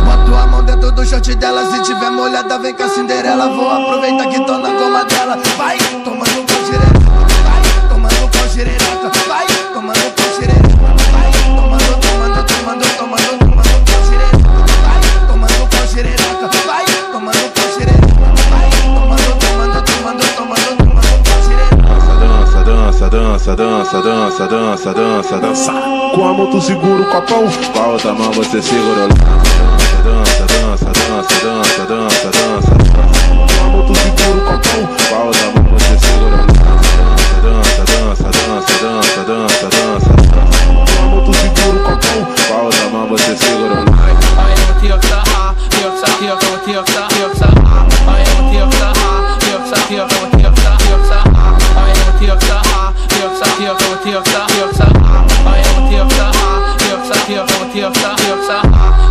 Boto a mão dentro do short dela, se tiver molhada vem com a Cinderela. Vou aproveitar que tô na goma dela. Vai tomando pau direto, vai tomando pau xerereca, vai tomando pau xerereca, vai tomando pau xerereca, vai tomando pau xerereca, vai tomando pau xerereca, vai tomando pau xerereca. Dança. Com a mão tu segura o copão, com a outra mão você segura o dança. Com a mão tu segura o copão, com a outra mão você segura o dança. Com a mão tu segura o copão, com a outra mão você segura o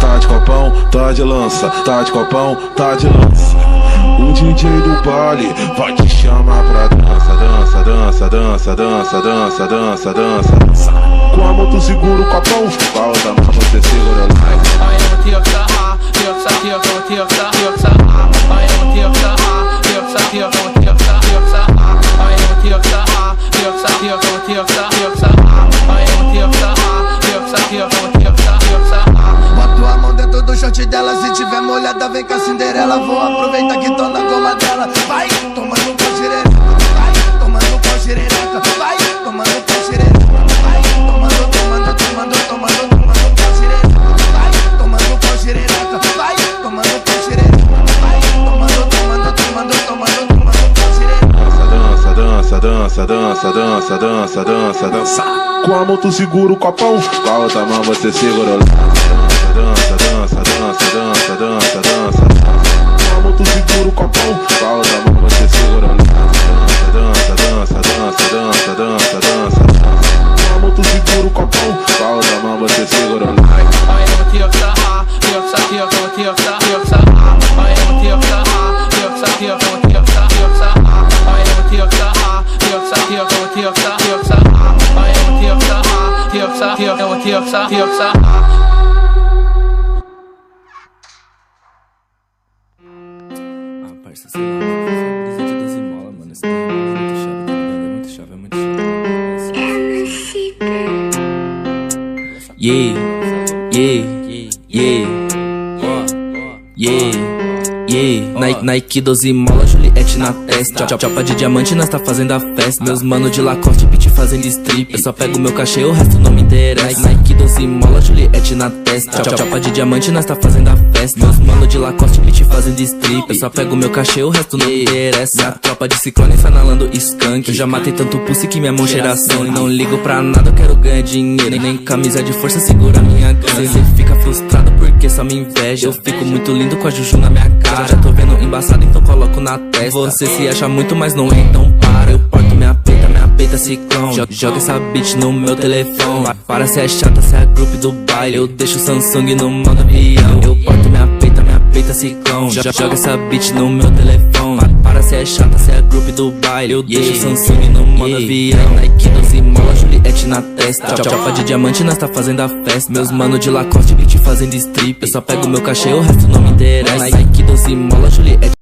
Tá de copão, tá de lança, tá de copão, tá de lança. O DJ do baile vai te chamar pra dança. Com a mão tu segura o copão, com a outra mão você segura o Boto a mão dentro do short dela, se tiver molhada vem com a Cinderela. Vou aproveitar que tô na goma dela. Vai tomando pau xerereca, vai tomando pau xerereca, vai tomando pau xerereca, vai tomando pau xerereca, vai tomando pau xerereca, vai tomando pau xerereca, vai tomando pau xerereca. dança. Com a mão tu segura o copão, com a outra mão você segura o dança. Com a mão tu segura o copão, com a outra mão você segura o dança. Com a mão tu segura o copão, com a outra mão você segura o Parça, sei lá, mano, brisa de 12 mola, mano. Esse tempo é muito chave, tá ligado? É muito chave, Nike 12 mola, Juliette na testa. Chopa de diamante, nós tá fazendo a festa. Meus mano de Lacoste, beat fazendo strip. Eu só pego meu cachê, o resto não me interessa. Nike 12 mola, Juliette na testa. Chopa de diamante, nós tá fazendo a festa. Meus mano de Lacoste, beat fazendo strip. Eu só pego meu cachê, o resto não me interessa. Minha tropa de ciclone fanalando skunk. Eu já matei tanto pussy que minha mão cheira sangue. Não ligo pra nada, eu quero ganhar dinheiro. Nem camisa de força segura minha grana. Cê fica frustrado porque só me inveja. Eu fico muito lindo com a juju na minha cara. Já tô vendo embaçado, então coloco na testa. Você se acha muito, mas não é, então para. Eu porto minha peita ciclone. Joga essa bitch no meu telefone. Para, cê é chata, cê é grupo do baile. Eu deixo o Samsung no modo avião. Eu porto minha peita ciclone. Joga essa bitch no meu telefone. Para, cê é chata, cê é grupo do baile. Eu deixo o Samsung no modo avião. Nike 12 mola, Juliette na testa. Chopa de diamante, nós tá fazendo a festa. Meus mano de Lacoste, beat fazendo strip. Eu só pego meu cachê, o resto não me interessa. Nike 12 mola, Juliette